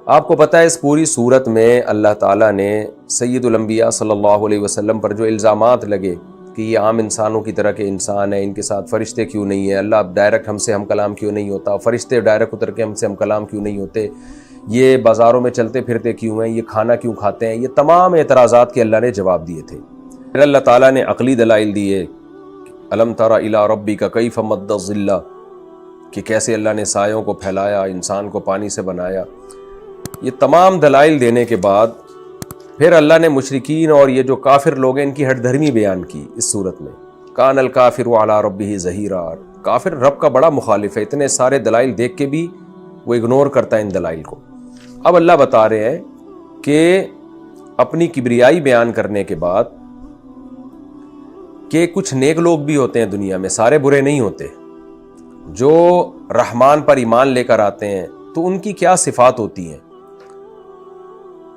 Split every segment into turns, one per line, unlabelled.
آپ کو پتہ ہے اس پوری صورت میں اللہ تعالیٰ نے سید الانبیاء صلی اللہ علیہ وسلم پر جو الزامات لگے کہ یہ عام انسانوں کی طرح کے انسان ہیں، ان کے ساتھ فرشتے کیوں نہیں ہیں، اللہ ڈائریکٹ ہم سے ہم کلام کیوں نہیں ہوتا، فرشتے ڈائریکٹ اتر کے ہم سے ہم کلام کیوں نہیں ہوتے، یہ بازاروں میں چلتے پھرتے کیوں ہیں، یہ کھانا کیوں کھاتے ہیں، یہ تمام اعتراضات کے اللہ نے جواب دیے تھے۔ پھر اللہ تعالیٰ نے عقلی دلائل دیے، الم تر الی ربک کیف مد الظل، کہ کیسے اللہ نے سایوں کو پھیلایا، انسان کو پانی سے بنایا۔ یہ تمام دلائل دینے کے بعد پھر اللہ نے مشرکین اور یہ جو کافر لوگ ہیں ان کی ہٹ دھرمی بیان کی اس صورت میں۔ کان الکافر علی ربہ ظہیرا، کافر رب کا بڑا مخالف ہے، اتنے سارے دلائل دیکھ کے بھی وہ اگنور کرتا ہے ان دلائل کو۔ اب اللہ بتا رہے ہیں کہ اپنی کبریائی بیان کرنے کے بعد کہ کچھ نیک لوگ بھی ہوتے ہیں دنیا میں، سارے برے نہیں ہوتے، جو رحمان پر ایمان لے کر آتے ہیں تو ان کی کیا صفات ہوتی ہیں۔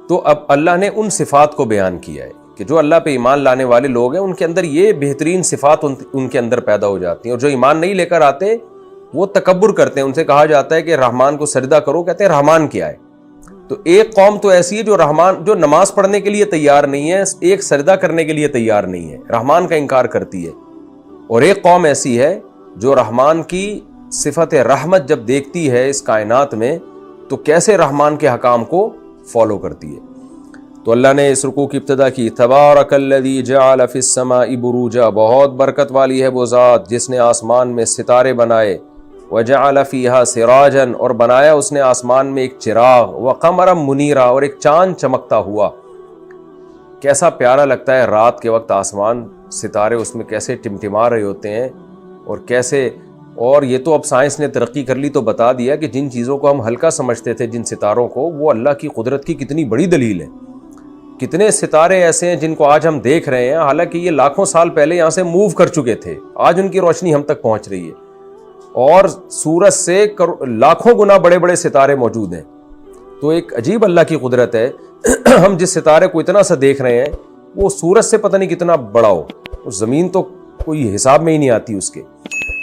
تو اب اللہ نے ان صفات کو بیان کیا ہے کہ جو اللہ پہ ایمان لانے والے لوگ ہیں ان کے اندر یہ بہترین صفات ان کے اندر پیدا ہو جاتی ہیں، اور جو ایمان نہیں لے کر آتے وہ تکبر کرتے ہیں۔ ان سے کہا جاتا ہے کہ رحمان کو سجدہ کرو، کہتے ہیں رحمان کیا ہے۔ تو ایک قوم تو ایسی ہے جو نماز پڑھنے کے لیے تیار نہیں ہے، ایک سجدہ کرنے کے لیے تیار نہیں ہے، رحمان کا انکار کرتی ہے، اور ایک قوم ایسی ہے جو رحمان کی صفت رحمت جب دیکھتی ہے اس کائنات میں تو کیسے رحمان کے حکام کو فالو کرتی ہے۔ تو اللہ نے اس رکوع کی ابتدا کی، تبارک الذی جعل فی السماء بروجا، بہت برکت والی ہے وہ ذات جس نے آسمان میں ستارے بنائے، وجعل فیہا سراجا، اور بنایا اس نے آسمان میں ایک چراغ، وقمرا منیرا، اور ایک چاند چمکتا ہوا۔ کیسا پیارا لگتا ہے رات کے وقت آسمان، ستارے اس میں کیسے ٹمٹما رہے ہوتے ہیں، اور کیسے، اور یہ تو اب سائنس نے ترقی کر لی تو بتا دیا کہ جن چیزوں کو ہم ہلکا سمجھتے تھے، جن ستاروں کو، وہ اللہ کی قدرت کی کتنی بڑی دلیل ہے۔ کتنے ستارے ایسے ہیں جن کو آج ہم دیکھ رہے ہیں، حالانکہ یہ لاکھوں سال پہلے یہاں سے موو کر چکے تھے، آج ان کی روشنی ہم تک پہنچ رہی ہے، اور سورج سے لاکھوں گنا بڑے بڑے ستارے موجود ہیں۔ تو ایک عجیب اللہ کی قدرت ہے، ہم جس ستارے کو اتنا سا دیکھ رہے ہیں وہ سورج سے پتہ نہیں کتنا بڑا ہو، زمین تو کوئی حساب میں ہی نہیں آتی اس کے۔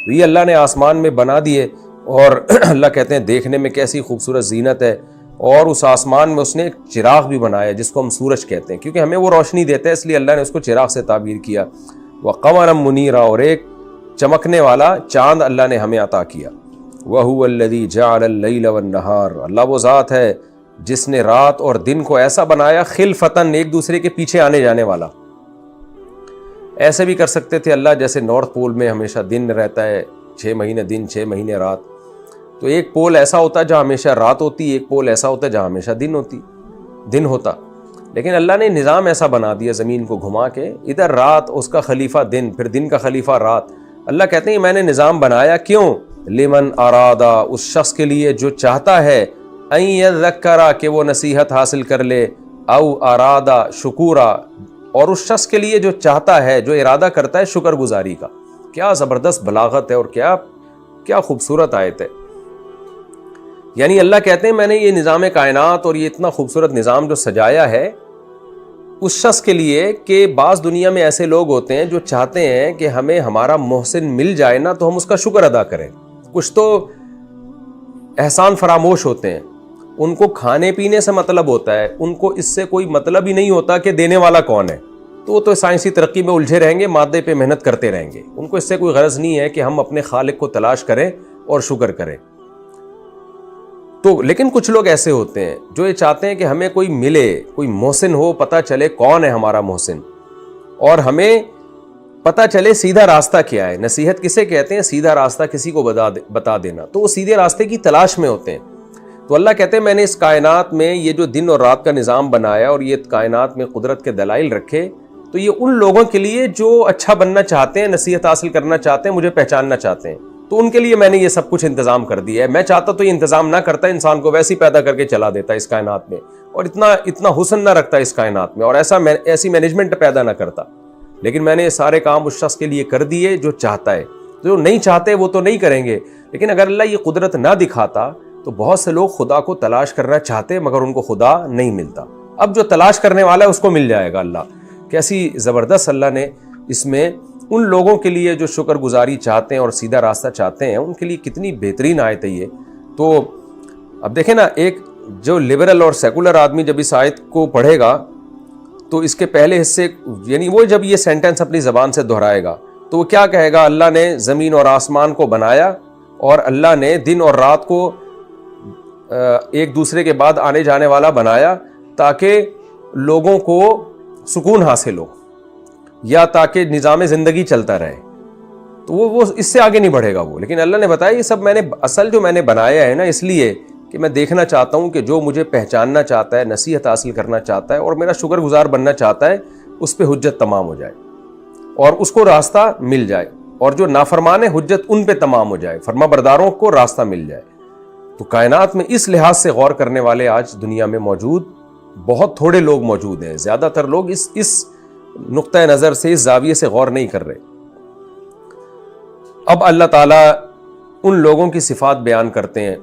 تو یہ اللہ نے آسمان میں بنا دیے، اور اللہ کہتے ہیں دیکھنے میں کیسی خوبصورت زینت ہے، اور اس آسمان میں اس نے ایک چراغ بھی بنایا جس کو ہم سورج کہتے ہیں، کیونکہ ہمیں وہ روشنی دیتا ہے، اس لیے اللہ نے اس کو چراغ سے تعبیر کیا۔ وقمرا منیرا، اور ایک چمکنے والا چاند اللہ نے ہمیں عطا کیا۔ وَهُوَ الَّذِي جَعَلَ اللَّيْلَ وَالنَّهَارَ، اللہ وہ ذات ہے جس نے رات اور دن کو ایسا بنایا، خلفتاً، ایک دوسرے کے پیچھے آنے جانے والا۔ ایسے بھی کر سکتے تھے اللہ، جیسے نارتھ پول میں ہمیشہ دن رہتا ہے، 6 مہینے دن 6 مہینے رات، تو ایک پول ایسا ہوتا جہاں ہمیشہ رات ہوتی، ایک پول ایسا ہوتا جہاں ہمیشہ دن ہوتا، لیکن اللہ نے نظام ایسا بنا دیا زمین کو گھما کے، ادھر رات، اس کا خلیفہ دن، پھر دن کا خلیفہ رات۔ اللہ کہتے ہیں میں نے نظام بنایا، کیوں؟ لمن ارادہ، اس شخص کے لیے جو چاہتا ہے، ان یذکرا، کہ وہ نصیحت حاصل کر لے، او ارادہ شکورا، اور اس شخص کے لیے جو چاہتا ہے، جو ارادہ کرتا ہے شکر گزاری کا۔ کیا زبردست بلاغت ہے، اور کیا خوبصورت آیت ہے۔ یعنی اللہ کہتے ہیں میں نے یہ نظام کائنات اور یہ اتنا خوبصورت نظام جو سجایا ہے اس شخص کے لیے کہ بعض دنیا میں ایسے لوگ ہوتے ہیں جو چاہتے ہیں کہ ہمیں ہمارا محسن مل جائے نا تو ہم اس کا شکر ادا کریں۔ کچھ تو احسان فراموش ہوتے ہیں، ان کو کھانے پینے سے مطلب ہوتا ہے، ان کو اس سے کوئی مطلب ہی نہیں ہوتا کہ دینے والا کون ہے، تو وہ تو سائنسی ترقی میں الجھے رہیں گے، مادے پہ محنت کرتے رہیں گے، ان کو اس سے کوئی غرض نہیں ہے کہ ہم اپنے خالق کو تلاش کریں اور شکر کریں۔ تو لیکن کچھ لوگ ایسے ہوتے ہیں جو یہ چاہتے ہیں کہ ہمیں کوئی ملے، کوئی محسن ہو، پتہ چلے کون ہے ہمارا محسن، اور ہمیں پتہ چلے سیدھا راستہ کیا ہے۔ نصیحت کسے کہتے ہیں؟ سیدھا راستہ کسی کو بتا دینا، تو وہ سیدھے راستے کی تلاش میں ہوتے ہیں۔ تو اللہ کہتے ہیں میں نے اس کائنات میں یہ جو دن اور رات کا نظام بنایا اور یہ کائنات میں قدرت کے دلائل رکھے، تو یہ ان لوگوں کے لیے جو اچھا بننا چاہتے ہیں، نصیحت حاصل کرنا چاہتے ہیں، مجھے پہچاننا چاہتے ہیں، تو ان کے لیے میں نے یہ سب کچھ انتظام کر دیا ہے۔ میں چاہتا تو یہ انتظام نہ کرتا، انسان کو ویسے ہی پیدا کر کے چلا دیتا اس کائنات میں، اور اتنا حسن نہ رکھتا اس کائنات میں، اور ایسی مینجمنٹ پیدا نہ کرتا، لیکن میں نے یہ سارے کام اس شخص کے لیے کر دیے جو چاہتا ہے۔ جو نہیں چاہتے وہ تو نہیں کریں گے، لیکن اگر اللہ یہ قدرت نہ دکھاتا تو بہت سے لوگ خدا کو تلاش کرنا چاہتے مگر ان کو خدا نہیں ملتا۔ اب جو تلاش کرنے والا ہے اس کو مل جائے گا اللہ۔ کیسی زبردست اللہ نے اس میں ان لوگوں کے لیے جو شکر گزاری چاہتے ہیں اور سیدھا راستہ چاہتے ہیں، ان کے لیے کتنی بہترین آیت ہے یہ۔ تو اب دیکھیں نا، ایک جو لبرل اور سیکولر آدمی جب اس آیت کو پڑھے گا تو اس کے پہلے حصے یعنی وہ جب یہ سینٹنس اپنی زبان سے دہرائے گا تو وہ کیا کہے گا؟ اللہ نے زمین اور آسمان کو بنایا اور اللہ نے دن اور رات کو ایک دوسرے کے بعد آنے جانے والا بنایا تاکہ لوگوں کو سکون حاصل ہو یا تاکہ نظام زندگی چلتا رہے. تو وہ اس سے آگے نہیں بڑھے گا وہ. لیکن اللہ نے بتایا یہ سب میں نے بنایا ہے نا اس لیے کہ میں دیکھنا چاہتا ہوں کہ جو مجھے پہچاننا چاہتا ہے، نصیحت حاصل کرنا چاہتا ہے اور میرا شکر گزار بننا چاہتا ہے، اس پہ حجت تمام ہو جائے اور اس کو راستہ مل جائے، اور جو نافرمان ہے حجت ان پہ تمام ہو جائے، فرما برداروں کو راستہ مل جائے. تو کائنات میں اس لحاظ سے غور کرنے والے آج دنیا میں موجود بہت تھوڑے لوگ موجود ہیں. زیادہ تر لوگ اس نقطۂ نظر سے، اس زاویے سے غور نہیں کر رہے. اب اللہ تعالیٰ ان لوگوں کی صفات بیان کرتے ہیں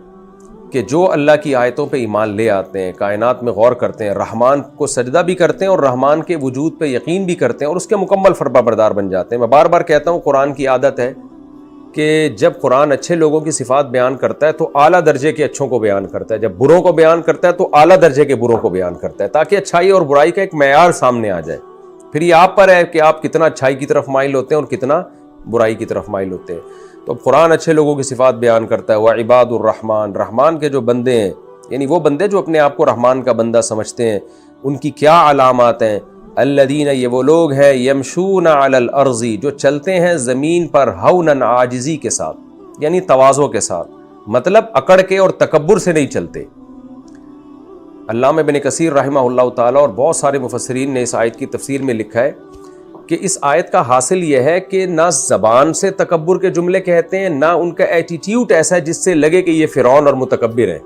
کہ جو اللہ کی آیتوں پہ ایمان لے آتے ہیں، کائنات میں غور کرتے ہیں، رحمان کو سجدہ بھی کرتے ہیں اور رحمان کے وجود پہ یقین بھی کرتے ہیں اور اس کے مکمل فرما بردار بن جاتے ہیں. میں بار بار کہتا ہوں قرآن کی عادت ہے کہ جب قرآن اچھے لوگوں کی صفات بیان کرتا ہے تو اعلیٰ درجے کے اچھوں کو بیان کرتا ہے، جب بروں کو بیان کرتا ہے تو اعلیٰ درجے کے بروں کو بیان کرتا ہے تاکہ اچھائی اور برائی کا ایک معیار سامنے آ جائے. پھر یہ آپ پر ہے کہ آپ کتنا اچھائی کی طرف مائل ہوتے ہیں اور کتنا برائی کی طرف مائل ہوتے ہیں. تو قرآن اچھے لوگوں کی صفات بیان کرتا ہے. وعباد الرحمن، رحمان کے جو بندے ہیں، یعنی وہ بندے جو اپنے آپ کو رحمان کا بندہ سمجھتے ہیں، ان کی کیا علامات ہیں؟ الذین، یہ وہ لوگ ہیں، یمشون علی الارض، جو چلتے ہیں زمین پر ہونا، عاجزی کے ساتھ، یعنی تواضع کے ساتھ، مطلب اکڑ کے اور تکبر سے نہیں چلتے. علامہ ابن کثیر رحمہ اللہ تعالی اور بہت سارے مفسرین نے اس آیت کی تفسیر میں لکھا ہے کہ اس آیت کا حاصل یہ ہے کہ نہ زبان سے تکبر کے جملے کہتے ہیں، نہ ان کا ایٹیٹیوڈ ایسا ہے جس سے لگے کہ یہ فرعون اور متکبر ہیں.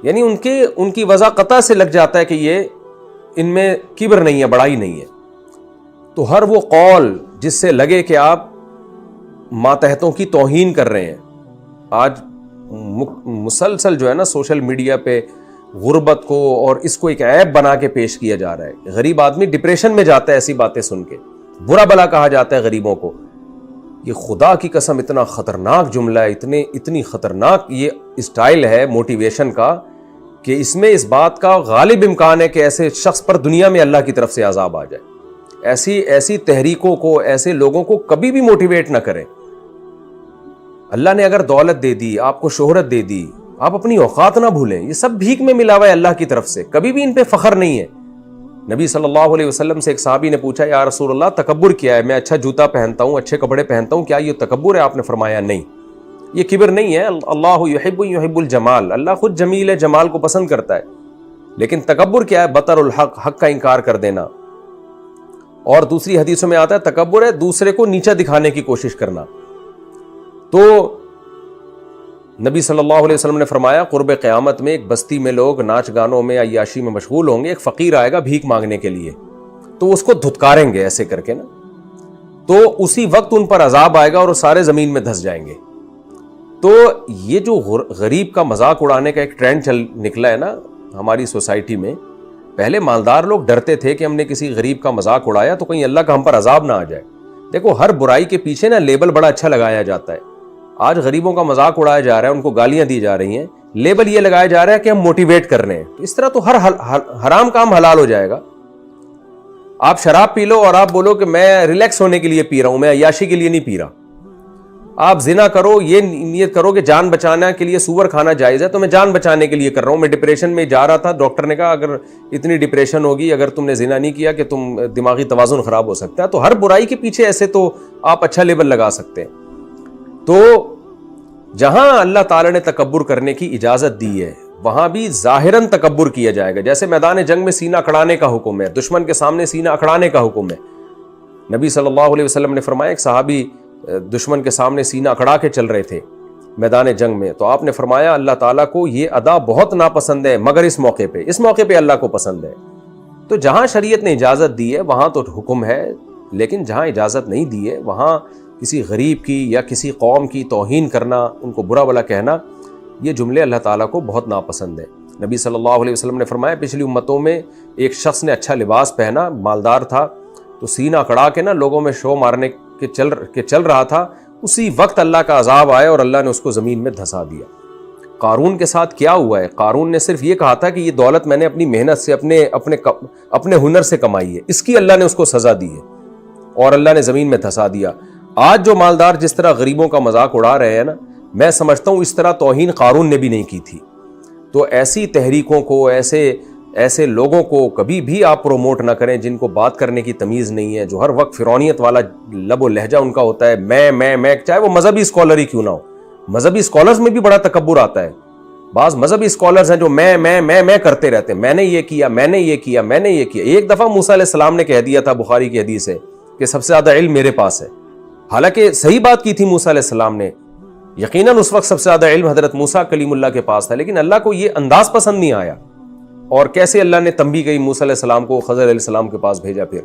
یعنی ان کی وضاحت سے لگ جاتا ہے کہ یہ ان میں کبر نہیں ہے، بڑائی نہیں ہے. تو ہر وہ قول جس سے لگے کہ آپ ماتحتوں کی توہین کر رہے ہیں. آج مسلسل جو ہے نا سوشل میڈیا پہ غربت کو اور اس کو ایک عیب بنا کے پیش کیا جا رہا ہے. غریب آدمی ڈپریشن میں جاتا ہے ایسی باتیں سن کے، برا بلا کہا جاتا ہے غریبوں کو. یہ خدا کی قسم اتنا خطرناک جملہ ہے، اتنی خطرناک یہ اسٹائل ہے موٹیویشن کا کہ اس میں اس بات کا غالب امکان ہے کہ ایسے شخص پر دنیا میں اللہ کی طرف سے عذاب آ جائے. ایسی تحریکوں کو، ایسے لوگوں کو کبھی بھی موٹیویٹ نہ کریں. اللہ نے اگر دولت دے دی، آپ کو شہرت دے دی، آپ اپنی اوقات نہ بھولیں. یہ سب بھیک میں ملا ہوا ہے اللہ کی طرف سے، کبھی بھی ان پہ فخر نہیں ہے. نبی صلی اللہ علیہ وسلم سے ایک صحابی نے پوچھا، یا رسول اللہ تکبر کیا ہے؟ میں اچھا جوتا پہنتا ہوں، اچھے کپڑے پہنتا ہوں، کیا یہ تکبر ہے؟ آپ نے فرمایا نہیں، یہ کبر نہیں ہے. اللہ یحب الجمال، اللہ خود جمیل ہے، جمال کو پسند کرتا ہے. لیکن تکبر کیا ہے؟ بطر الحق، حق کا انکار کر دینا. اور دوسری حدیثوں میں آتا ہے تکبر ہے دوسرے کو نیچا دکھانے کی کوشش کرنا. تو نبی صلی اللہ علیہ وسلم نے فرمایا قرب قیامت میں ایک بستی میں لوگ ناچ گانوں میں، عیاشی میں مشغول ہوں گے. ایک فقیر آئے گا بھیک مانگنے کے لیے، تو اس کو دھتکاریں گے ایسے کر کے نا، تو اسی وقت ان پر عذاب آئے گا اور وہ سارے زمین میں دھس جائیں گے. تو یہ جو غریب کا مذاق اڑانے کا ایک ٹرینڈ نکلا ہے نا ہماری سوسائٹی میں. پہلے مالدار لوگ ڈرتے تھے کہ ہم نے کسی غریب کا مذاق اڑایا تو کہیں اللہ کا ہم پر عذاب نہ آ جائے. دیکھو ہر برائی کے پیچھے نا لیبل بڑا اچھا لگایا جاتا ہے. آج غریبوں کا مذاق اڑایا جا رہا ہے، ان کو گالیاں دی جا رہی ہیں، لیبل یہ لگایا جا رہا ہے کہ ہم موٹیویٹ کر رہے ہیں. تو اس طرح تو ہر حرام کام حلال ہو جائے گا. آپ شراب پی لو اور آپ بولو کہ میں ریلیکس ہونے کے لیے پی رہا ہوں، میں عیاشی کے لیے نہیں پی رہا. آپ زنا کرو، یہ نیت کرو کہ جان بچانا کے لیے سور کھانا جائز ہے، تو میں جان بچانے کے لیے کر رہا ہوں. میں ڈپریشن میں جا رہا تھا، ڈاکٹر نے کہا اگر اتنی ڈپریشن ہوگی، اگر تم نے زنا نہیں کیا کہ تم دماغی توازن خراب ہو سکتا ہے. تو ہر برائی کے پیچھے ایسے تو آپ اچھا لیبل لگا سکتے ہیں. تو جہاں اللہ تعالیٰ نے تکبر کرنے کی اجازت دی ہے وہاں بھی ظاہراً تکبر کیا جائے گا. جیسے میدان جنگ میں سینہ اکھڑانے کا حکم ہے، دشمن کے سامنے سینہ اکھڑانے کا حکم ہے. نبی صلی اللہ علیہ وسلم نے فرمایا ایک صحابی دشمن کے سامنے سینہ اکھڑا کے چل رہے تھے میدان جنگ میں، تو آپ نے فرمایا اللہ تعالیٰ کو یہ ادا بہت ناپسند ہے، مگر اس موقع پہ اللہ کو پسند ہے. تو جہاں شریعت نے اجازت دی ہے وہاں تو حکم ہے، لیکن جہاں اجازت نہیں دی ہے وہاں کسی غریب کی یا کسی قوم کی توہین کرنا، ان کو برا بلا کہنا، یہ جملے اللہ تعالیٰ کو بہت ناپسند ہے. نبی صلی اللہ علیہ وسلم نے فرمایا پچھلی امتوں میں ایک شخص نے اچھا لباس پہنا، مالدار تھا، تو سینہ اکڑا کے نا لوگوں میں شو مارنے کے چل رہا تھا. اسی وقت اللہ کا عذاب آیا اور اللہ نے اس کو زمین میں دھسا دیا. قارون کے ساتھ کیا ہوا ہے؟ قارون نے صرف یہ کہا تھا کہ یہ دولت میں نے اپنی محنت سے اپنے ہنر سے کمائی ہے، اس کی اللہ نے اس کو سزا دی ہے اور اللہ نے زمین میں دھسا دیا۔ آج جو مالدار جس طرح غریبوں کا مذاق اڑا رہے ہیں نا، میں سمجھتا ہوں اس طرح توہین قارون نے بھی نہیں کی تھی۔ تو ایسی تحریکوں کو، ایسے لوگوں کو کبھی بھی آپ پروموٹ نہ کریں جن کو بات کرنے کی تمیز نہیں ہے، جو ہر وقت فرعونیت والا لب و لہجہ ان کا ہوتا ہے، میں، چاہے وہ مذہبی اسکالر ہی کیوں نہ ہو۔ مذہبی اسکالرز میں بھی بڑا تکبر آتا ہے۔ بعض مذہبی اسکالرز ہیں جو میں کرتے رہتے ہیں، میں نے یہ کیا، میں نے یہ کیا، میں نے یہ کیا۔ ایک دفعہ موسیٰ علیہ السلام نے کہہ دیا تھا، بخاری کی حدیث ہے، کہ سب سے زیادہ علم میرے پاس ہے۔ حالانکہ صحیح بات کی تھی موسیٰ علیہ السلام نے، یقیناً اس وقت سب سے زیادہ علم حضرت موسیٰ کلیم اللہ کے پاس تھا، لیکن اللہ کو یہ انداز پسند نہیں آیا، اور کیسے اللہ نے تنبیہ کی موسیٰ علیہ السلام کو خضر علیہ السلام کے پاس بھیجا۔ پھر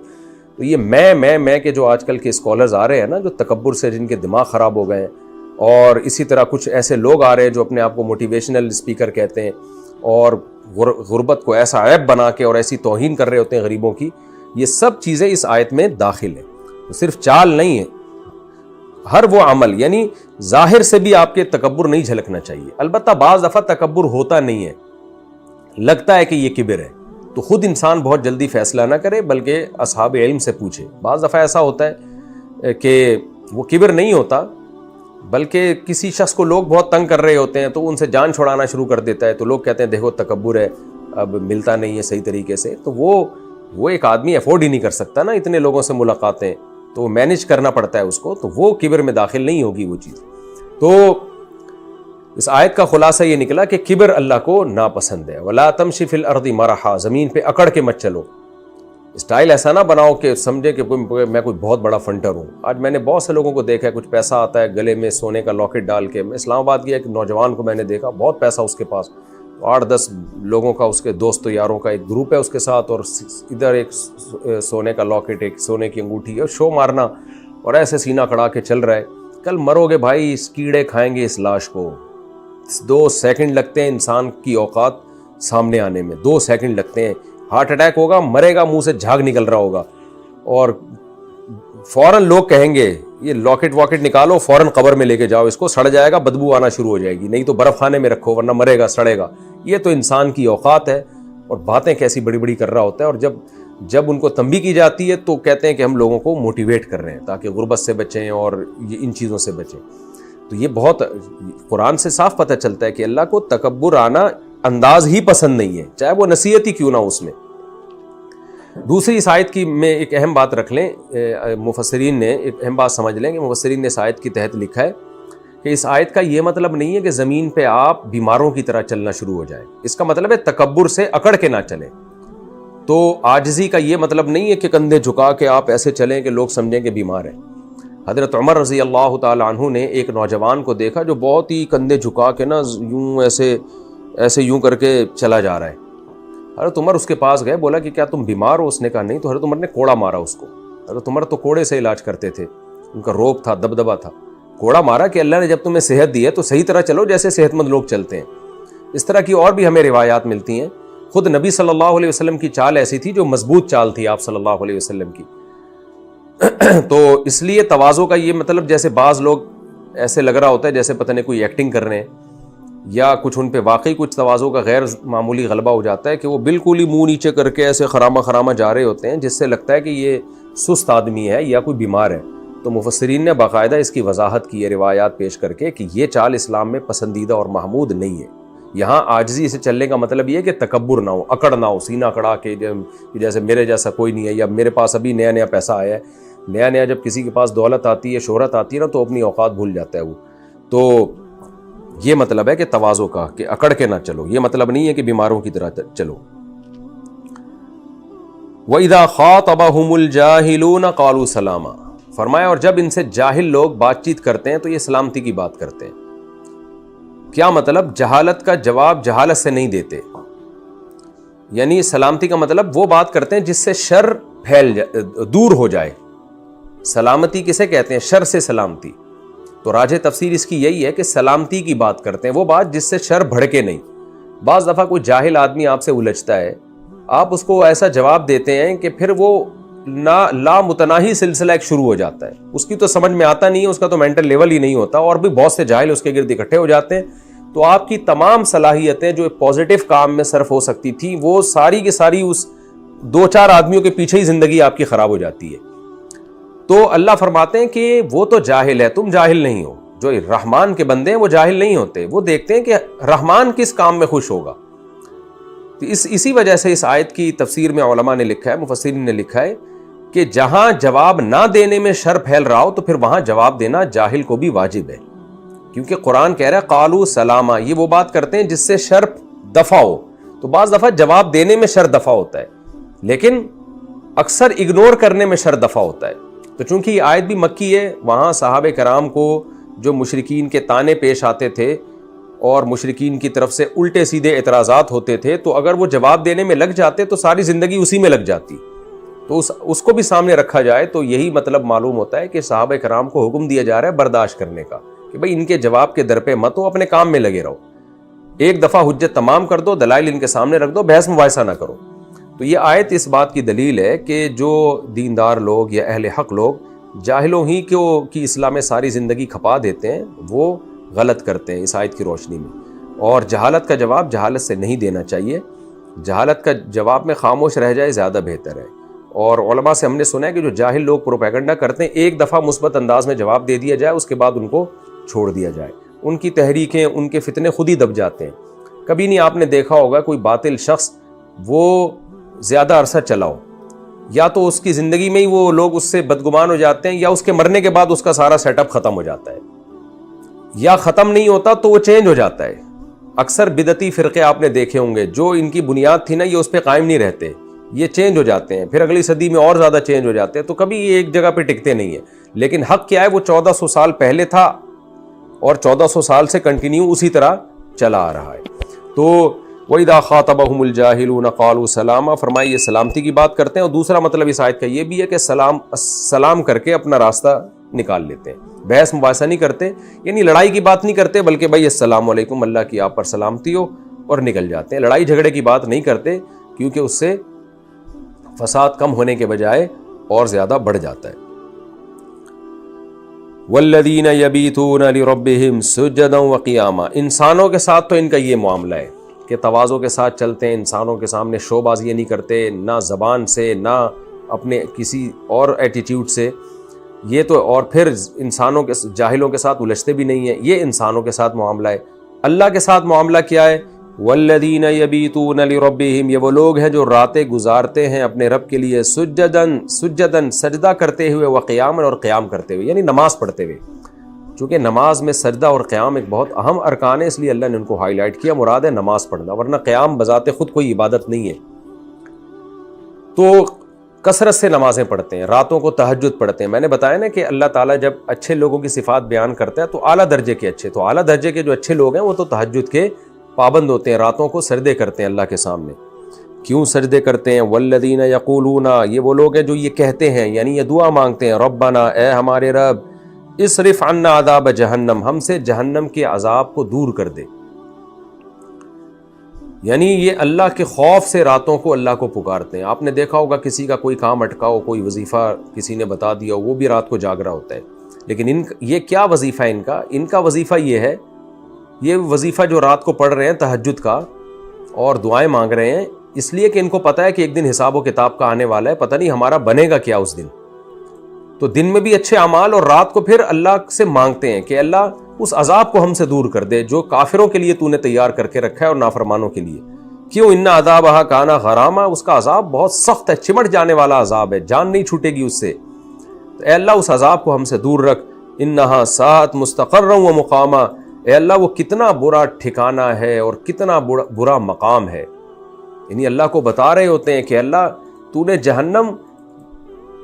تو یہ میں کے جو آج کل کے اسکالرز آ رہے ہیں نا، جو تکبر سے جن کے دماغ خراب ہو گئے ہیں، اور اسی طرح کچھ ایسے لوگ آ رہے ہیں جو اپنے آپ کو موٹیویشنل اسپیکر کہتے ہیں اور غربت کو ایسا عیب بنا کے اور ایسی توہین کر رہے ہوتے ہیں غریبوں کی، یہ سب چیزیں اس آیت میں داخل ہیں۔ تو صرف چال نہیں ہے، ہر وہ عمل، یعنی ظاہر سے بھی آپ کے تکبر نہیں جھلکنا چاہیے۔ البتہ بعض دفعہ تکبر ہوتا نہیں ہے، لگتا ہے کہ یہ کبر ہے، تو خود انسان بہت جلدی فیصلہ نہ کرے بلکہ اصحاب علم سے پوچھے۔ بعض دفعہ ایسا ہوتا ہے کہ وہ کبر نہیں ہوتا، بلکہ کسی شخص کو لوگ بہت تنگ کر رہے ہوتے ہیں تو ان سے جان چھڑانا شروع کر دیتا ہے، تو لوگ کہتے ہیں دیکھو تکبر ہے، اب ملتا نہیں ہے صحیح طریقے سے۔ تو وہ ایک آدمی افورڈ ہی نہیں کر سکتا نا اتنے لوگوں سے ملاقاتیں، تو مینیج کرنا پڑتا ہے اس کو، تو وہ کبر میں داخل نہیں ہوگی وہ چیز۔ تو اس آیت کا خلاصہ یہ نکلا کہ کبر اللہ کو ناپسند ہے۔ وَلَا تَمْشِ فِي الْأَرْضِ مَرَحًا، زمین پہ اکڑ کے مت چلو، اسٹائل ایسا نہ بناؤ کہ سمجھے کہ میں کوئی بہت بڑا فنٹر ہوں۔ آج میں نے بہت سے لوگوں کو دیکھا ہے، کچھ پیسہ آتا ہے گلے میں سونے کا لاکٹ ڈال کے۔ میں اسلام آباد گیا، ایک نوجوان کو میں نے دیکھا، بہت پیسہ اس کے پاس، 8-10 لوگوں کا، اس کے دوست و یاروں کا ایک گروپ ہے اس کے ساتھ، اور ادھر ایک سونے کا لاکٹ، ایک سونے کی انگوٹھی، اور شو مارنا، اور ایسے سینہ کھڑا کے چل رہا ہے۔ کل مرو گے بھائی، اس کیڑے کھائیں گے اس لاش کو۔ 2 سیکنڈ لگتے ہیں انسان کی اوقات سامنے آنے میں، 2 سیکنڈ لگتے ہیں۔ ہارٹ اٹیک ہوگا، مرے گا، منہ سے جھاگ نکل رہا ہوگا، اور فوراً لوگ کہیں گے یہ لاکٹ واکٹ نکالو، فوراً قبر میں لے کے جاؤ، اس کو سڑ جائے گا، بدبو آنا شروع ہو جائے گی، نہیں تو برف خانے میں رکھو ورنہ مرے گا، سڑے گا۔ یہ تو انسان کی اوقات ہے، اور باتیں کیسی بڑی بڑی کر رہا ہوتا ہے، اور جب ان کو تنبیہ کی جاتی ہے تو کہتے ہیں کہ ہم لوگوں کو موٹیویٹ کر رہے ہیں تاکہ غربت سے بچیں اور ان چیزوں سے بچیں۔ تو یہ بہت قرآن سے صاف پتہ چلتا ہے کہ اللہ کو تکبر آنا انداز ہی پسند نہیں ہے، چاہے وہ نصیحت ہی کیوں نہ اس میں۔ دوسری اس آیت کی میں ایک اہم بات رکھ لیں، مفسرین نے ایک اہم بات سمجھ لیں کہ مفسرین نے اس آیت کے تحت لکھا ہے کہ اس آیت کا یہ مطلب نہیں ہے کہ زمین پہ آپ بیماروں کی طرح چلنا شروع ہو جائیں، اس کا مطلب ہے تکبر سے اکڑ کے نہ چلیں۔ تو عاجزی کا یہ مطلب نہیں ہے کہ کندھے جھکا کے آپ ایسے چلیں کہ لوگ سمجھیں کہ بیمار ہیں۔ حضرت عمر رضی اللہ تعالی عنہ نے ایک نوجوان کو دیکھا جو بہت ہی کندھے جھکا کے نا یوں ایسے یوں کر کے چلا جا رہا ہے۔ حضرت عمر اس کے پاس گئے، بولا کہ کیا تم بیمار ہو؟ اس نے کہا نہیں۔ تو حضرت عمر نے کوڑا مارا اس کو۔ حضرت عمر تو کوڑے سے علاج کرتے تھے، ان کا روب تھا، دبدبا تھا۔ کوڑا مارا کہ اللہ نے جب تمہیں صحت دی ہے تو صحیح طرح چلو جیسے صحت مند لوگ چلتے ہیں۔ اس طرح کی اور بھی ہمیں روایات ملتی ہیں۔ خود نبی صلی اللہ علیہ وسلم کی چال ایسی تھی جو مضبوط چال تھی آپ صلی اللہ علیہ وسلم کی۔ تو اس لیے تواضع کا یہ مطلب، جیسے بعض لوگ ایسے لگ رہا ہوتا ہے جیسے پتہ نہیں کوئی ایکٹنگ کر رہے ہیں، یا کچھ ان پہ واقعی کچھ تواضع کا غیر معمولی غلبہ ہو جاتا ہے کہ وہ بالکل ہی منہ نیچے کر کے ایسے خرامہ جا رہے ہوتے ہیں، جس سے لگتا ہے کہ یہ سست آدمی ہے یا کوئی بیمار ہے۔ تو مفسرین نے باقاعدہ اس کی وضاحت کی ہے روایات پیش کر کے کہ یہ چال اسلام میں پسندیدہ اور محمود نہیں ہے۔ یہاں عاجزی سے چلنے کا مطلب یہ ہے کہ تکبر نہ ہو، اکڑ نہ ہو، سینہ کڑا کے جیسے میرے جیسا کوئی نہیں ہے، یا میرے پاس ابھی نیا پیسہ آیا ہے۔ نیا جب کسی کے پاس دولت آتی ہے، شہرت آتی ہے نا، تو اپنی اوقات بھول جاتا ہے وہ۔ تو یہ مطلب ہے کہ تواضع کا، کہ اکڑ کے نہ چلو، یہ مطلب نہیں ہے کہ بیماروں کی طرح چلو۔ وَإِذَا خَاطَبَهُمُ الْجَاهِلُونَ قَالُوا سَلَامًا، فرمایا اور جب ان سے جاہل لوگ بات چیت کرتے ہیں تو یہ سلامتی کی بات کرتے ہیں۔ کیا مطلب؟ جہالت کا جواب جہالت سے نہیں دیتے، یعنی سلامتی کا مطلب وہ بات کرتے ہیں جس سے شر دور ہو جائے۔ سلامتی کسے کہتے ہیں؟ شر سے سلامتی۔ تو راجح تفسیر اس کی یہی ہے کہ سلامتی کی بات کرتے ہیں، وہ بات جس سے شر بھڑکے نہیں۔ بعض دفعہ کوئی جاہل آدمی آپ سے الجھتا ہے، آپ اس کو ایسا جواب دیتے ہیں کہ پھر وہ لا متناہی سلسلہ ایک شروع ہو جاتا ہے، اس کی تو سمجھ میں آتا نہیں ہے، اس کا تو مینٹل لیول ہی نہیں ہوتا، اور بھی بہت سے جاہل اس کے گرد اکٹھے ہو جاتے ہیں، تو آپ کی تمام صلاحیتیں جو پازیٹیو کام میں صرف ہو سکتی تھیں وہ ساری کی ساری اس 2-4 آدمیوں کے پیچھے ہی زندگی آپ کی خراب ہو جاتی ہے. تو اللہ فرماتے ہیں کہ وہ تو جاہل ہے, تم جاہل نہیں ہو. جو رحمان کے بندے ہیں وہ جاہل نہیں ہوتے, وہ دیکھتے ہیں کہ رحمان کس کام میں خوش ہوگا. تو اسی وجہ سے اس آیت کی تفسیر میں علماء نے لکھا ہے, مفسرین نے لکھا ہے کہ جہاں جواب نہ دینے میں شر پھیل رہا ہو تو پھر وہاں جواب دینا جاہل کو بھی واجب ہے, کیونکہ قرآن کہہ رہا ہے قالوا سلاما, یہ وہ بات کرتے ہیں جس سے شر دفع ہو. تو بعض دفعہ جواب دینے میں شر دفع ہوتا ہے, لیکن اکثر اگنور کرنے میں شر دفع ہوتا ہے. تو چونکہ یہ آیت بھی مکی ہے, وہاں صحابہ کرام کو جو مشرکین کے طعنے پیش آتے تھے اور مشرکین کی طرف سے الٹے سیدھے اعتراضات ہوتے تھے, تو اگر وہ جواب دینے میں لگ جاتے تو ساری زندگی اسی میں لگ جاتی. تو اس کو بھی سامنے رکھا جائے تو یہی مطلب معلوم ہوتا ہے کہ صحابہ کرام کو حکم دیا جا رہا ہے برداشت کرنے کا, کہ بھئی ان کے جواب کے در پہ مت ہو, اپنے کام میں لگے رہو. ایک دفعہ حجت تمام کر دو, دلائل ان کے سامنے رکھ دو, بحث مباحثہ نہ کرو. تو یہ آیت اس بات کی دلیل ہے کہ جو دیندار لوگ یا اہل حق لوگ جاہلوں ہی کی اصلاح میں ساری زندگی کھپا دیتے ہیں وہ غلط کرتے ہیں اس آیت کی روشنی میں. اور جہالت کا جواب جہالت سے نہیں دینا چاہیے, جہالت کا جواب میں خاموش رہ جائے زیادہ بہتر ہے. اور علماء سے ہم نے سنا ہے کہ جو جاہل لوگ پروپیگنڈا کرتے ہیں ایک دفعہ مثبت انداز میں جواب دے دیا جائے, اس کے بعد ان کو چھوڑ دیا جائے. ان کی تحریکیں, ان کے فتنے خود ہی دب جاتے ہیں. کبھی نہیں آپ نے دیکھا ہوگا کوئی باطل شخص وہ زیادہ عرصہ چلاؤ, یا تو اس کی زندگی میں ہی وہ لوگ اس سے بدگمان ہو جاتے ہیں, یا اس کے مرنے کے بعد اس کا سارا سیٹ اپ ختم ہو جاتا ہے, یا ختم نہیں ہوتا تو وہ چینج ہو جاتا ہے. اکثر بدعتی فرقے آپ نے دیکھے ہوں گے, جو ان کی بنیاد تھی نا یہ اس پہ قائم نہیں رہتے, یہ چینج ہو جاتے ہیں, پھر اگلی صدی میں اور زیادہ چینج ہو جاتے ہیں. تو کبھی یہ ایک جگہ پہ ٹکتے نہیں ہیں. لیکن حق کیا ہے, وہ 1400 سال پہلے تھا اور 1400 سال سے کنٹینیو اسی طرح چلا آ رہا ہے. تو وَإِذَا خَاطَبَهُمُ الْجَاهِلُونَ قَالُوا سَلَامًا, فرمائے یہ سلامتی کی بات کرتے ہیں. اور دوسرا مطلب اس آیت کا یہ بھی ہے کہ سلام کر کے اپنا راستہ نکال لیتے ہیں, بحث مباحثہ نہیں کرتے, یعنی لڑائی کی بات نہیں کرتے, بلکہ بھائی السلام علیکم, اللہ کی آپ پر سلامتی ہو, اور نکل جاتے ہیں. لڑائی جھگڑے کی بات نہیں کرتے, کیونکہ اس سے فساد کم ہونے کے بجائے اور زیادہ بڑھ جاتا ہے. وَالَّذِينَ يَبِيتُونَ لِرَبِّهِمْ سُجَّدًا وَقِيَامًا, انسانوں کے ساتھ تو ان کا یہ معاملہ ہے کہ تواضع کے ساتھ چلتے ہیں, انسانوں کے سامنے شو بازی نہیں کرتے, نہ زبان سے نہ اپنے کسی اور ایٹیٹیوڈ سے. یہ تو, اور پھر انسانوں کے جاہلوں کے ساتھ الجھتے بھی نہیں ہیں. یہ انسانوں کے ساتھ معاملہ ہے. اللہ کے ساتھ معاملہ کیا ہے؟ والذین یبیتون لربہم, یہ وہ لوگ ہیں جو راتیں گزارتے ہیں اپنے رب کے لیے, سجدن سجدہ کرتے ہوئے, وقیاما, اور قیام کرتے ہوئے, یعنی نماز پڑھتے ہوئے. چونکہ نماز میں سجدہ اور قیام ایک بہت اہم ارکان ہے, اس لیے اللہ نے ان کو ہائی لائٹ کیا. مراد ہے نماز پڑھنا, ورنہ قیام بذات خود کوئی عبادت نہیں ہے. تو کثرت سے نمازیں پڑھتے ہیں, راتوں کو تہجد پڑھتے ہیں. میں نے بتایا نا کہ اللہ تعالیٰ جب اچھے لوگوں کی صفات بیان کرتا ہے تو اعلیٰ درجے کے اچھے, تو اعلیٰ درجے کے جو اچھے لوگ ہیں وہ تو تہجد کے پابند ہوتے ہیں, راتوں کو سجدے کرتے ہیں اللہ کے سامنے. کیوں سجدے کرتے ہیں؟ والذین یقولون, یہ وہ لوگ ہیں جو یہ کہتے ہیں, یعنی یہ دعا مانگتے ہیں, ربنا, اے ہمارے رب, اصرف عنا عذاب جہنم, ہم سے جہنم کے عذاب کو دور کر دے. یعنی یہ اللہ کے خوف سے راتوں کو اللہ کو پکارتے ہیں. آپ نے دیکھا ہوگا کسی کا کوئی کام اٹکا ہو, کوئی وظیفہ کسی نے بتا دیا ہو, وہ بھی رات کو جاگ رہا ہوتا ہے. لیکن یہ کیا وظیفہ ہے ان کا وظیفہ یہ ہے, یہ وظیفہ جو رات کو پڑھ رہے ہیں تہجد کا اور دعائیں مانگ رہے ہیں, اس لیے کہ ان کو پتہ ہے کہ ایک دن حساب و کتاب کا آنے والا ہے, پتہ نہیں ہمارا بنے گا کیا اس دن. تو دن میں بھی اچھے اعمال, اور رات کو پھر اللہ سے مانگتے ہیں کہ اللہ اس عذاب کو ہم سے دور کر دے جو کافروں کے لیے تو نے تیار کر کے رکھا ہے اور نافرمانوں کے لیے. کیوں؟ ان عذابھا کان غراما, اس کا عذاب بہت سخت ہے, چمٹ جانے والا عذاب ہے, جان نہیں چھوٹے گی اس سے. تو اے اللہ اس عذاب کو ہم سے دور رکھ. انہا ساعت مستقرا و مقاما, اے اللہ وہ کتنا برا ٹھکانہ ہے اور کتنا برا مقام ہے. یعنی اللہ کو بتا رہے ہوتے ہیں کہ اللہ تو نے جہنم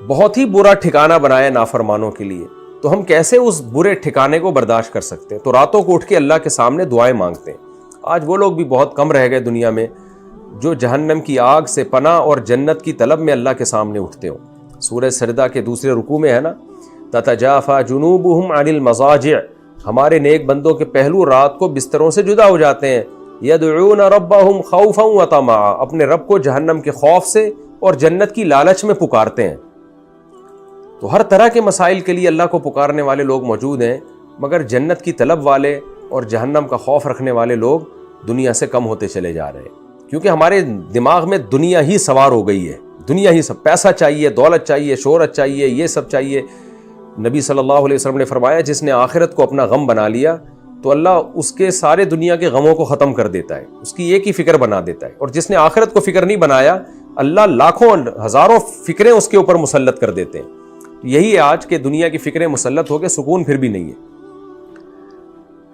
بہت ہی برا ٹھکانہ بنایا نافرمانوں کے لیے, تو ہم کیسے اس برے ٹھکانے کو برداشت کر سکتے ہیں. تو راتوں کو اٹھ کے اللہ کے سامنے دعائیں مانگتے ہیں. آج وہ لوگ بھی بہت کم رہ گئے دنیا میں جو جہنم کی آگ سے پناہ اور جنت کی طلب میں اللہ کے سامنے اٹھتے ہوں. سورہ سجدہ کے دوسرے رکوع میں ہے نا, تتجافى جنوبهم عن المضاجع, ہمارے نیک بندوں کے پہلو رات کو بستروں سے جدا ہو جاتے ہیں. یدعون ربهم خوفا وطمعا, اپنے رب کو جہنم کے خوف سے اور جنت کی لالچ میں پکارتے ہیں. تو ہر طرح کے مسائل کے لیے اللہ کو پکارنے والے لوگ موجود ہیں, مگر جنت کی طلب والے اور جہنم کا خوف رکھنے والے لوگ دنیا سے کم ہوتے چلے جا رہے ہیں، کیونکہ ہمارے دماغ میں دنیا ہی سوار ہو گئی ہے، دنیا ہی سب، پیسہ چاہیے، دولت چاہیے، شہرت چاہیے، یہ سب چاہیے۔ نبی صلی اللہ علیہ وسلم نے فرمایا جس نے آخرت کو اپنا غم بنا لیا تو اللہ اس کے سارے دنیا کے غموں کو ختم کر دیتا ہے، اس کی ایک ہی فکر بنا دیتا ہے، اور جس نے آخرت کو فکر نہیں بنایا اللہ لاکھوں ہزاروں فکریں اس کے اوپر مسلط کر دیتے ہیں۔ یہی ہے آج کے دنیا کی فکریں مسلط ہو کے سکون پھر بھی نہیں ہے۔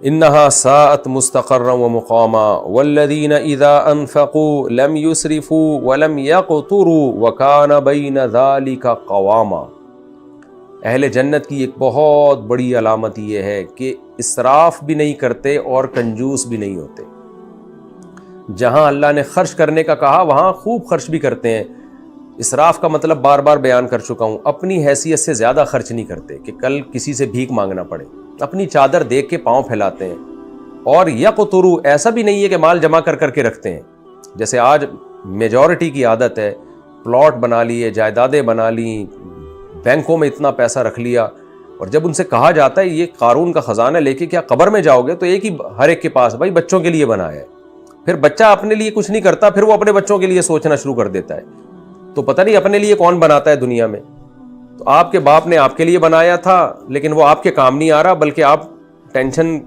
انہا ساءت مستقرا ومقاما والذین اذا انفقوا لم یسرفوا ولم یقتروا وکان بین ذلک قواما۔ اہل جنت کی ایک بہت بڑی علامت یہ ہے کہ اسراف بھی نہیں کرتے اور کنجوس بھی نہیں ہوتے۔ جہاں اللہ نے خرچ کرنے کا کہا وہاں خوب خرچ بھی کرتے ہیں۔ اسراف کا مطلب بار بار بیان کر چکا ہوں، اپنی حیثیت سے زیادہ خرچ نہیں کرتے کہ کل کسی سے بھیک مانگنا پڑے، اپنی چادر دیکھ کے پاؤں پھیلاتے ہیں۔ اور یقتروا، ایسا بھی نہیں ہے کہ مال جمع کر کے رکھتے ہیں، جیسے آج میجورٹی کی عادت ہے، پلاٹ بنا لیے، جائیدادیں بنا لیں، بینکوں میں اتنا پیسہ رکھ لیا، اور جب ان سے کہا جاتا ہے یہ قارون کا خزانہ لے کے کیا قبر میں جاؤ گے، تو ایک ہی ہر ایک کے پاس بھائی بچوں کے لیے بنایا ہے۔ پھر بچہ اپنے لیے کچھ نہیں کرتا، پھر وہ اپنے بچوں کے لیے سوچنا شروع کر دیتا ہے، تو پتہ نہیں اپنے لیے کون بناتا ہے دنیا میں۔ تو آپ کے باپ نے آپ کے لیے بنایا تھا لیکن وہ آپ کے کام نہیں آ رہا، بلکہ آپ ٹینشن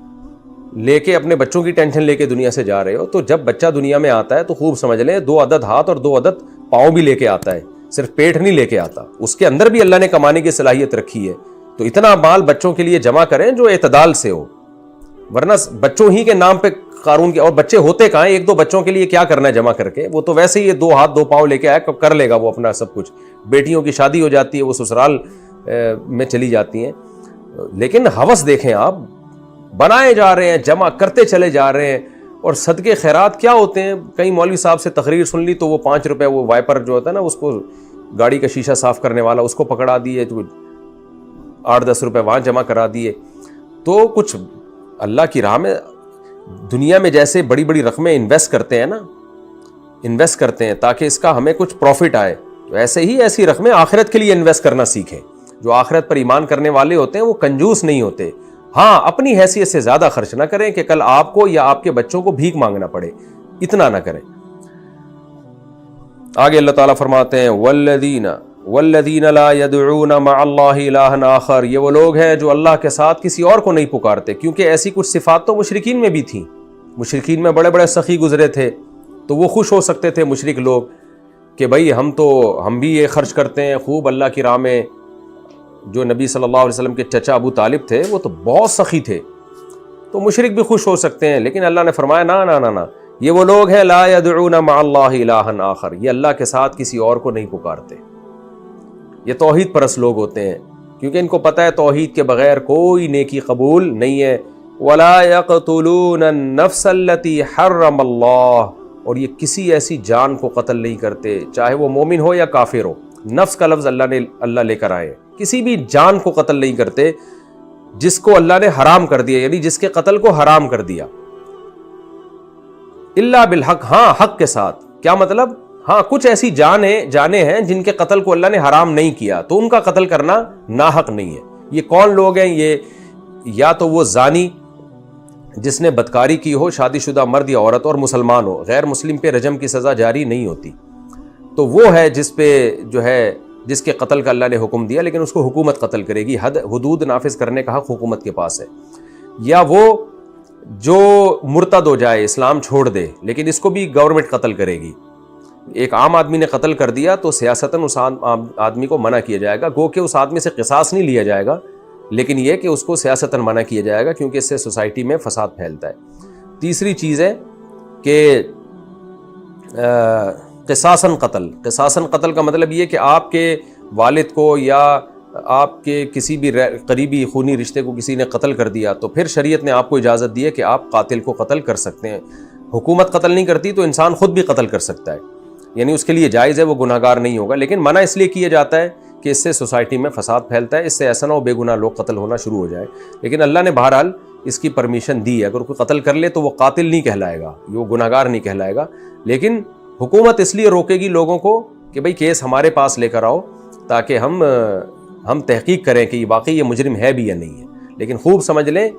لے کے اپنے بچوں کی ٹینشن لے کے دنیا سے جا رہے ہو۔ تو جب بچہ دنیا میں آتا ہے تو خوب سمجھ لیں 2 عدد ہاتھ اور 2 عدد پاؤں بھی لے کے آتا ہے، صرف پیٹ نہیں لے کے آتا، اس کے اندر بھی اللہ نے کمانے کی صلاحیت رکھی ہے۔ تو اتنا مال بچوں کے لیے جمع کریں جو اعتدال سے ہو، ورنہ بچوں ہی کے نام پہ قارون کے، اور بچے ہوتے کہاں، 1-2 بچوں کے لیے کیا کرنا ہے جمع کر کے، وہ تو ویسے ہی 2 ہاتھ 2 پاؤں لے کے آیا کر لے گا وہ اپنا سب کچھ۔ بیٹیوں کی شادی ہو جاتی ہے، وہ سسرال میں چلی جاتی ہیں، لیکن ہوس دیکھیں آپ، بنائے جا رہے ہیں، جمع کرتے چلے جا رہے ہیں۔ اور صدقے خیرات کیا ہوتے ہیں، کئی مولوی صاحب سے تقریر سن لی تو وہ 5 روپے وہ وائپر جو ہوتا ہے نا، اس کو گاڑی کا شیشہ صاف کرنے والا، اس کو پکڑا دیے، تو 8-10 روپے وہاں جمع کرا دیے۔ تو کچھ اللہ کی راہ میں دنیا میں جیسے بڑی بڑی رقمیں انویسٹ کرتے ہیں نا، انویسٹ کرتے ہیں تاکہ اس کا ہمیں کچھ پروفٹ آئے، تو ایسے ہی ایسی رقمیں آخرت کے لیے انویسٹ کرنا سیکھیں۔ جو آخرت پر ایمان کرنے والے ہوتے ہیں وہ کنجوس نہیں ہوتے۔ ہاں، اپنی حیثیت سے زیادہ خرچ نہ کریں کہ کل آپ کو یا آپ کے بچوں کو بھیک مانگنا پڑے، اتنا نہ کریں۔ آگے اللہ تعالیٰ فرماتے ہیں والذین لا يدعون مع اللہ الہا آخر، یہ وہ لوگ ہیں جو اللہ کے ساتھ کسی اور کو نہیں پکارتے، کیونکہ ایسی کچھ صفات تو مشرکین میں بھی تھیں۔ مشرکین میں بڑے بڑے سخی گزرے تھے، تو وہ خوش ہو سکتے تھے مشرک لوگ کہ بھائی ہم بھی یہ خرچ کرتے ہیں خوب اللہ کی راہ میں۔ جو نبی صلی اللہ علیہ وسلم کے چچا ابو طالب تھے وہ تو بہت سخی تھے، تو مشرک بھی خوش ہو سکتے ہیں، لیکن اللہ نے فرمایا نا، یہ وہ لوگ ہیں لا يدعون مع اللہ الہا آخر، یہ اللہ کے ساتھ کسی اور کو نہیں پکارتے۔ یہ توحید پرست لوگ ہوتے ہیں، کیونکہ ان کو پتہ ہے توحید کے بغیر کوئی نیکی قبول نہیں ہے۔ وَلَا يَقْتُلُونَ النَّفْسَ الَّتِي حَرَّمَ اللَّهُ، اور یہ کسی ایسی جان کو قتل نہیں کرتے، چاہے وہ مومن ہو یا کافر ہو۔ نفس کا لفظ اللہ لے کر آئے، کسی بھی جان کو قتل نہیں کرتے جس کو اللہ نے حرام کر دیا، یعنی جس کے قتل کو حرام کر دیا۔ الا بالحق، ہاں حق کے ساتھ، کیا مطلب؟ ہاں کچھ ایسی جانیں ہیں جن کے قتل کو اللہ نے حرام نہیں کیا، تو ان کا قتل کرنا ناحق نہیں ہے۔ یہ کون لوگ ہیں؟ یہ یا تو وہ زانی جس نے بدکاری کی ہو، شادی شدہ مرد یا عورت، اور مسلمان ہو، غیر مسلم پہ رجم کی سزا جاری نہیں ہوتی، تو وہ ہے جس پہ جس کے قتل کا اللہ نے حکم دیا، لیکن اس کو حکومت قتل کرے گی، حدود نافذ کرنے کا حق حکومت کے پاس ہے۔ یا وہ جو مرتد ہو جائے، اسلام چھوڑ دے، لیکن اس کو بھی گورنمنٹ قتل کرے گی۔ ایک عام آدمی نے قتل کر دیا تو سیاستاً اس آدمی کو منع کیا جائے گا، گو کہ اس آدمی سے قصاص نہیں لیا جائے گا، لیکن یہ کہ اس کو سیاستاً منع کیا جائے گا، کیونکہ اس سے سوسائٹی میں فساد پھیلتا ہے۔ تیسری چیز ہے کہ قصاصاً قتل کا مطلب یہ کہ آپ کے والد کو یا آپ کے کسی بھی قریبی خونی رشتے کو کسی نے قتل کر دیا، تو پھر شریعت نے آپ کو اجازت دی ہے کہ آپ قاتل کو قتل کر سکتے ہیں۔ حکومت قتل نہیں کرتی تو انسان خود بھی قتل کر سکتا ہے، یعنی اس کے لیے جائز ہے، وہ گناہ گار نہیں ہوگا، لیکن منع اس لیے کیا جاتا ہے کہ اس سے سوسائٹی میں فساد پھیلتا ہے، اس سے ایسا نہ ہو بے گناہ لوگ قتل ہونا شروع ہو جائے۔ لیکن اللہ نے بہرحال اس کی پرمیشن دی ہے، اگر کوئی قتل کر لے تو وہ قاتل نہیں کہلائے گا، وہ گناہ گار نہیں کہلائے گا، لیکن حکومت اس لیے روکے گی لوگوں کو کہ بھئی کیس ہمارے پاس لے کر آؤ تاکہ ہم تحقیق کریں کہ واقعی یہ مجرم ہے بھی یا نہیں ہے۔ لیکن خوب سمجھ لیں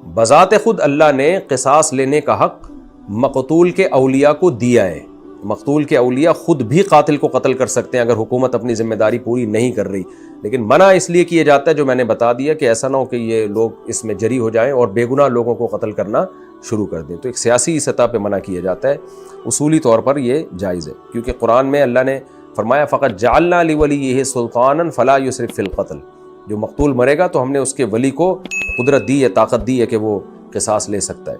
بذات خود اللہ نے قصاص لینے کا حق مقتول کے اولیاء کو دیا ہے. مقتول کے اولیاء خود بھی قاتل کو قتل کر سکتے ہیں اگر حکومت اپنی ذمہ داری پوری نہیں کر رہی، لیکن منع اس لیے کیا جاتا ہے جو میں نے بتا دیا کہ ایسا نہ ہو کہ یہ لوگ اس میں جری ہو جائیں اور بے گناہ لوگوں کو قتل کرنا شروع کر دیں. تو ایک سیاسی سطح پہ منع کیا جاتا ہے، اصولی طور پر یہ جائز ہے، کیونکہ قرآن میں اللہ نے فرمایا فقط جعلنا لولیہ سلطانا فلا یسرف فی القتل، جو مقتول مرے گا تو ہم نے اس کے ولی کو قدرت دی ہے، طاقت دی ہے کہ وہ قصاص لے سکتا ہے.